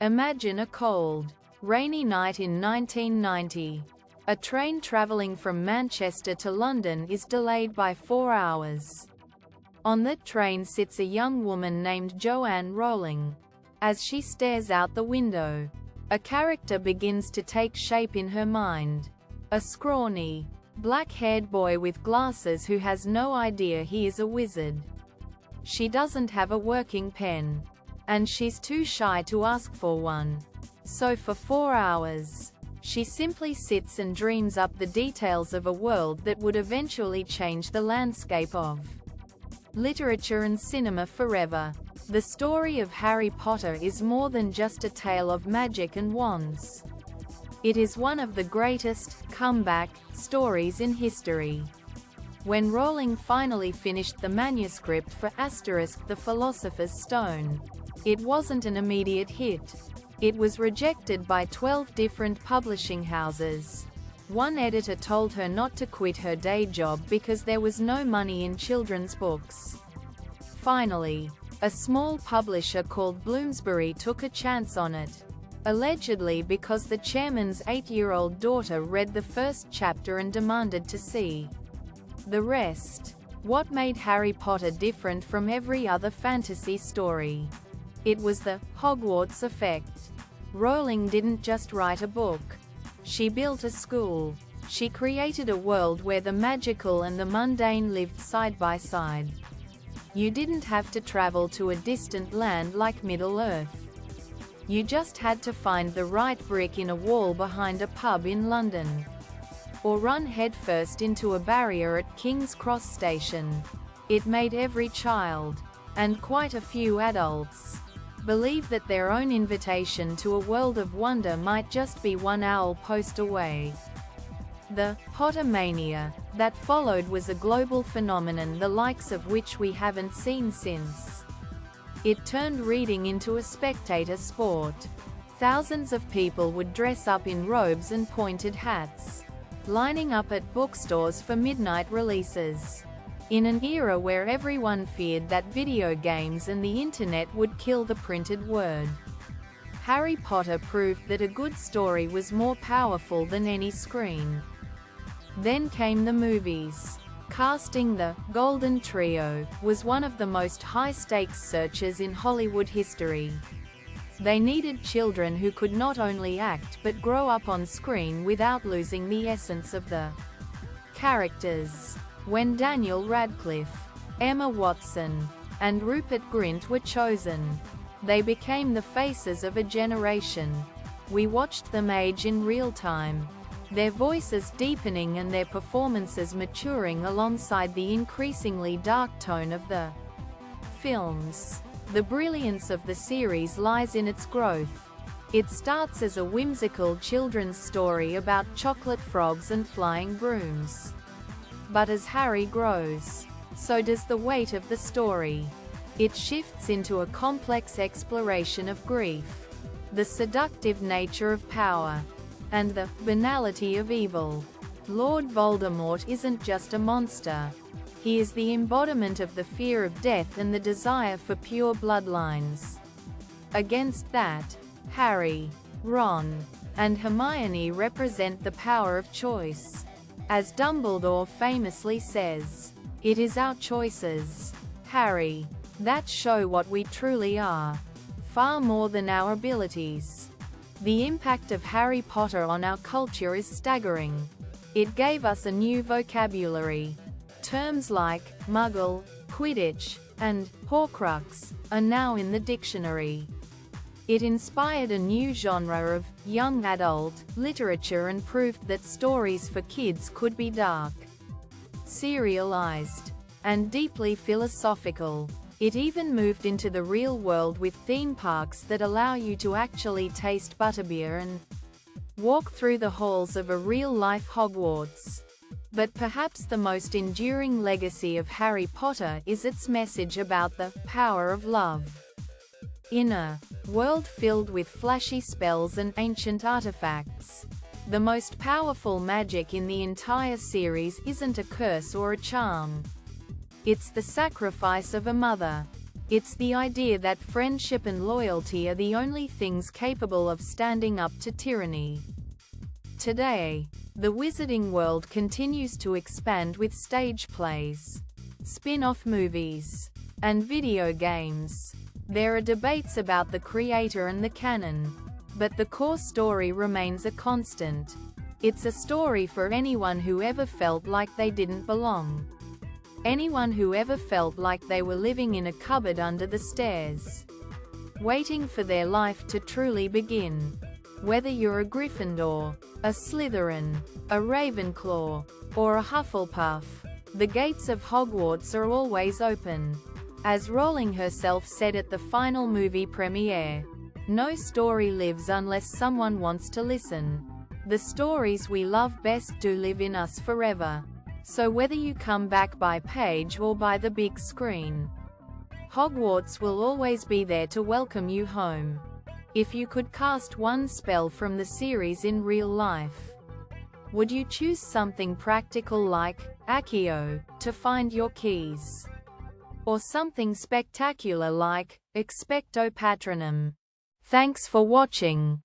Imagine a cold, rainy night in 1990. A train traveling from Manchester to London is delayed by 4 hours. On that train sits a young woman named Joanne Rowling. As she stares out the window, a character begins to take shape in her mind. A scrawny, black-haired boy with glasses who has no idea he is a wizard. She doesn't have a working pen, and she's too shy to ask for one. So for 4 hours, she simply sits and dreams up the details of a world that would eventually change the landscape of literature and cinema forever. The story of Harry Potter is more than just a tale of magic and wands. It is one of the greatest comeback stories in history. When Rowling finally finished the manuscript for the Philosopher's Stone, it wasn't an immediate hit. It was rejected by 12 different publishing houses. One editor told her not to quit her day job because there was no money in children's books. Finally, a small publisher called Bloomsbury took a chance on it, allegedly because the chairman's 8-year-old daughter read the first chapter and demanded to see the rest. What made Harry Potter different from every other fantasy story? It was the Hogwarts effect. Rowling didn't just write a book. She built a school. She created a world where the magical and the mundane lived side by side. You didn't have to travel to a distant land like Middle-earth. You just had to find the right brick in a wall behind a pub in London, or run headfirst into a barrier at King's Cross Station. It made every child, and quite a few adults, believe that their own invitation to a world of wonder might just be one owl post away. The Pottermania that followed was a global phenomenon the likes of which we haven't seen since. It turned reading into a spectator sport. Thousands of people would dress up in robes and pointed hats, lining up at bookstores for midnight releases. In an era where everyone feared that video games and the internet would kill the printed word, Harry Potter proved that a good story was more powerful than any screen. Then came the movies. Casting the Golden Trio was one of the most high-stakes searches in Hollywood history. They needed children who could not only act but grow up on screen without losing the essence of the characters. When Daniel Radcliffe, Emma Watson, and Rupert Grint were chosen, they became the faces of a generation. We watched them age in real time, their voices deepening and their performances maturing alongside the increasingly dark tone of the films. The brilliance of the series lies in its growth. It starts as a whimsical children's story about chocolate frogs and flying brooms. But as Harry grows, so does the weight of the story. It shifts into a complex exploration of grief, the seductive nature of power, and the banality of evil. Lord Voldemort isn't just a monster. He is the embodiment of the fear of death and the desire for pure bloodlines. Against that, Harry, Ron, and Hermione represent the power of choice. As Dumbledore famously says, "It is our choices, Harry, that show what we truly are, far more than our abilities." The impact of Harry Potter on our culture is staggering. It gave us a new vocabulary. Terms like Muggle, Quidditch, and Horcrux are now in the dictionary. It inspired a new genre of young adult literature and proved that stories for kids could be dark, serialized, and deeply philosophical. It even moved into the real world with theme parks that allow you to actually taste butterbeer and walk through the halls of a real-life Hogwarts. But perhaps the most enduring legacy of Harry Potter is its message about the power of love. In a world filled with flashy spells and ancient artifacts, the most powerful magic in the entire series isn't a curse or a charm. It's the sacrifice of a mother. It's the idea that friendship and loyalty are the only things capable of standing up to tyranny. Today, the wizarding world continues to expand with stage plays, spin-off movies, and video games. There are debates about the creator and the canon, but the core story remains a constant. It's a story for anyone who ever felt like they didn't belong. Anyone who ever felt like they were living in a cupboard under the stairs, waiting for their life to truly begin. Whether you're a Gryffindor, a Slytherin, a Ravenclaw, or a Hufflepuff, the gates of Hogwarts are always open. As Rowling herself said at the final movie premiere, "No story lives unless someone wants to listen. The stories we love best do live in us forever. So whether you come back by page or by the big screen, Hogwarts will always be there to welcome you home." If you could cast one spell from the series in real life, would you choose something practical like Accio to find your keys? Or something spectacular like Expecto Patronum? Thanks for watching.